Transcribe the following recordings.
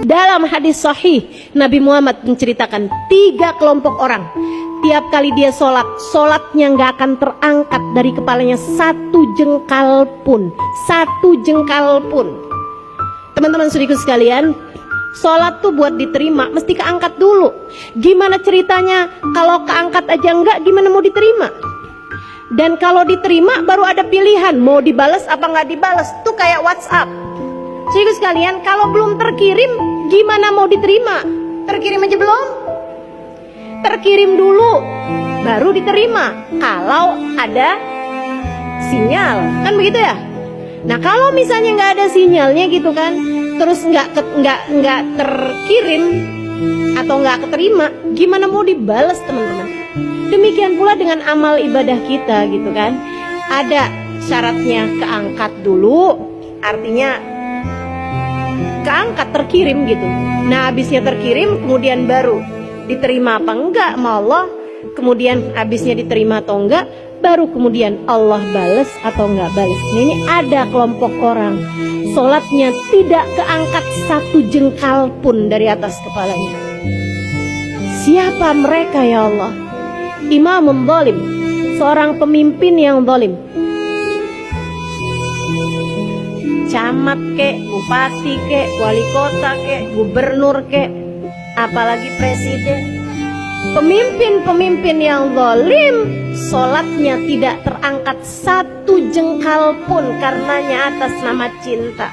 Dalam hadis sahih, Nabi Muhammad menceritakan 3 kelompok orang. Tiap kali dia sholat, sholatnya nggak akan terangkat dari kepalanya 1 jengkal pun. 1 jengkal pun. Teman-teman saudaraku sekalian, sholat tuh buat diterima mesti keangkat dulu. Gimana ceritanya kalau keangkat aja enggak, gimana mau diterima? Dan kalau diterima baru ada pilihan, mau dibalas apa nggak dibalas. Tuh kayak WhatsApp. Saudaraku sekalian, kalau belum terkirim gimana mau diterima? Terkirim aja belum? Terkirim dulu baru diterima kalau ada sinyal, kan begitu ya? Nah kalau misalnya nggak ada sinyalnya gitu kan, terus nggak terkirim atau nggak keterima, gimana mau dibalas teman-teman? Demikian pula dengan amal ibadah kita gitu kan, ada syaratnya keangkat dulu, artinya keangkat terkirim gitu. Nah habisnya terkirim kemudian baru diterima apa enggak sama Allah, kemudian habisnya diterima atau enggak, baru kemudian Allah balas atau enggak balas. Nah, ini ada kelompok orang sholatnya tidak keangkat 1 jengkal pun dari atas kepalanya. Siapa mereka ya Allah? Imamun zalim, seorang pemimpin yang zalim. Camat kek, bupati kek, wali kota kek, gubernur kek, apalagi presiden. Pemimpin-pemimpin yang zalim, sholatnya tidak terangkat 1 jengkal pun karenanya atas nama cinta.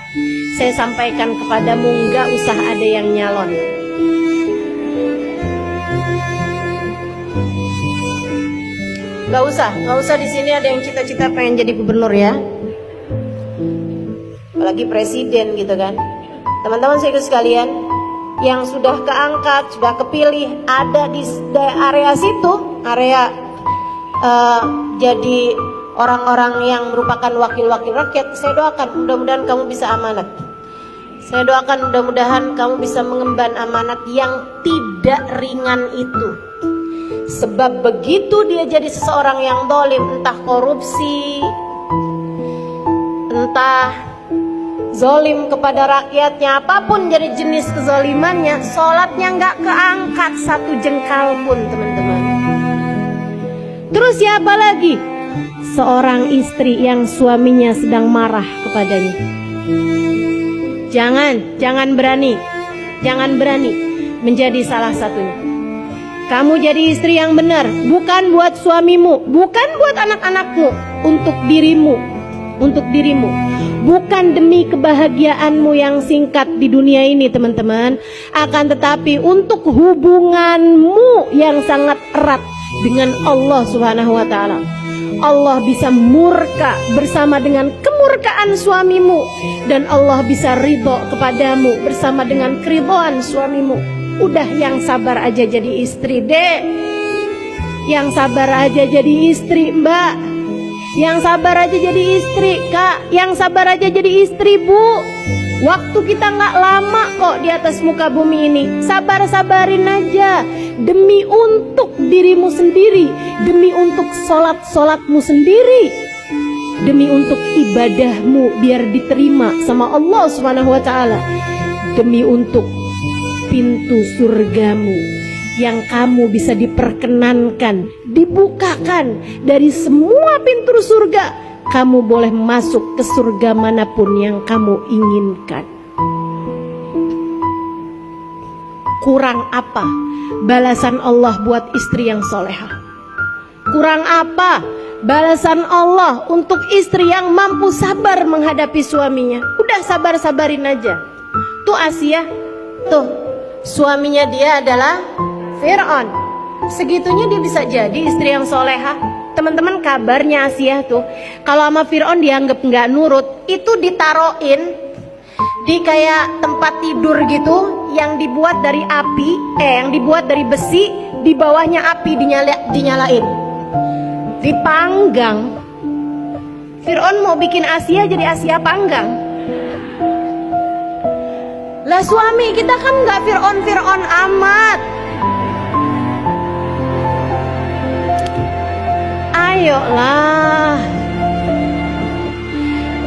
Saya sampaikan kepadamu, nggak usah ada yang nyalon. Nggak usah di sini ada yang cita-cita pengen jadi gubernur ya. Apalagi presiden gitu kan. Teman-teman saya sekalian, yang sudah keangkat, sudah kepilih ada di area situ, area jadi orang-orang yang merupakan wakil-wakil rakyat, saya doakan mudah-mudahan kamu bisa amanat. Saya doakan mudah-mudahan kamu bisa mengemban amanat yang tidak ringan itu. Sebab begitu dia jadi seseorang yang zalim, entah korupsi, entah zalim kepada rakyatnya, apapun jadi jenis kezalimannya, sholatnya nggak keangkat 1 jengkal pun teman-teman. Terus siapa lagi? Seorang istri yang suaminya sedang marah kepadanya. Jangan berani menjadi salah satunya. Kamu jadi istri yang benar, bukan buat suamimu, bukan buat anak-anakmu, untuk dirimu. Bukan demi kebahagiaanmu yang singkat di dunia ini teman-teman, akan tetapi untuk hubunganmu yang sangat erat dengan Allah Subhanahu wa ta'ala. Allah bisa murka bersama dengan kemurkaan suamimu, dan Allah bisa ridho kepadamu bersama dengan keridhaan suamimu. Udah yang sabar aja jadi istri dek, yang sabar aja jadi istri mbak, yang sabar aja jadi istri kak, yang sabar aja jadi istri bu. Waktu kita nggak lama kok di atas muka bumi ini. Sabar-sabarin aja, demi untuk dirimu sendiri, demi untuk sholat-sholatmu sendiri, demi untuk ibadahmu biar diterima sama Allah Subhanahu wa ta'ala, demi untuk pintu surgamu yang kamu bisa diperkenankan, dibukakan dari semua pintu surga. Kamu boleh masuk ke surga manapun yang kamu inginkan. Kurang apa balasan Allah buat istri yang solehah? Kurang apa balasan Allah untuk istri yang mampu sabar menghadapi suaminya? Udah sabar-sabarin aja. Tuh Asia, tuh suaminya dia adalah Fir'aun. Segitunya dia bisa jadi istri yang solehah. Teman-teman, kabarnya Asia tuh kalau sama Fir'aun dianggap nggak nurut, itu ditaroin di kayak tempat tidur gitu yang dibuat dari api, yang dibuat dari besi, di bawahnya api dinyalain, dipanggang. Fir'aun mau bikin Asia jadi Asia panggang. Lah suami kita kan nggak Fir'aun amat. Ayolah.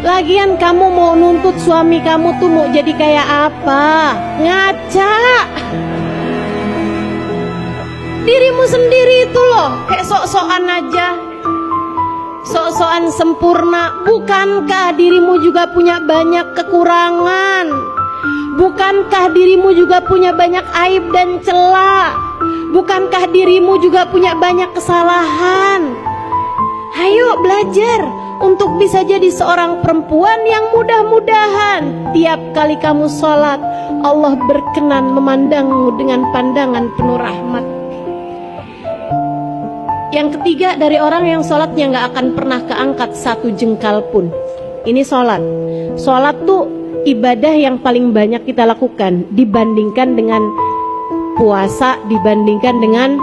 Lagian kamu mau nuntut suami kamu tuh mau jadi kayak apa? Ngaca. Dirimu sendiri itu loh, kayak sok-sokan aja. Sok-sokan sempurna. Bukankah dirimu juga punya banyak kekurangan? Bukankah dirimu juga punya banyak aib dan celah? Bukankah dirimu juga punya banyak kesalahan? Ayo belajar untuk bisa jadi seorang perempuan yang mudah-mudahan tiap kali kamu sholat Allah berkenan memandangmu dengan pandangan penuh rahmat. Yang ketiga, dari orang yang sholatnya gak akan pernah keangkat satu jengkal pun. Ini sholat. Sholat tuh ibadah yang paling banyak kita lakukan dibandingkan dengan puasa, dibandingkan dengan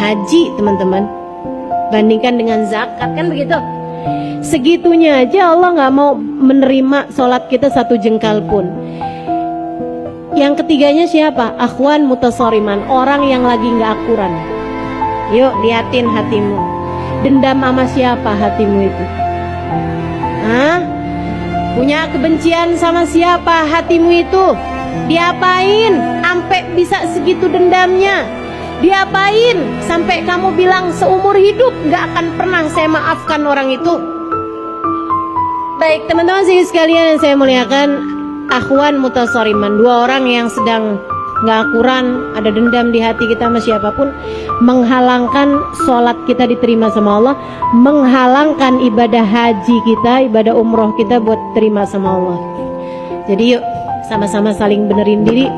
haji, teman-teman, bandingkan dengan zakat, kan begitu. Segitunya aja Allah gak mau menerima sholat kita satu jengkal pun. Yang ketiganya siapa? Akhwan mutasoriman, orang yang lagi gak akuran. Yuk liatin hatimu, dendam sama siapa hatimu itu? Hah? Punya kebencian sama siapa hatimu itu? Diapain sampai bisa segitu dendamnya? Diapain sampai kamu bilang seumur hidup gak akan pernah saya maafkan orang itu? Baik teman-teman sekalian yang saya muliakan, akhwan mutasoriman, dua orang yang sedang gak akuran, ada dendam di hati kita sama siapapun, menghalangkan sholat kita diterima sama Allah, menghalangkan ibadah haji kita, ibadah umroh kita buat terima sama Allah. Jadi yuk sama-sama saling benerin diri,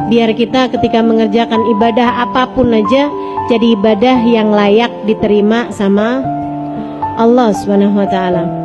biar kita ketika mengerjakan ibadah apapun aja jadi ibadah yang layak diterima sama Allah Subhanahu wa ta'ala.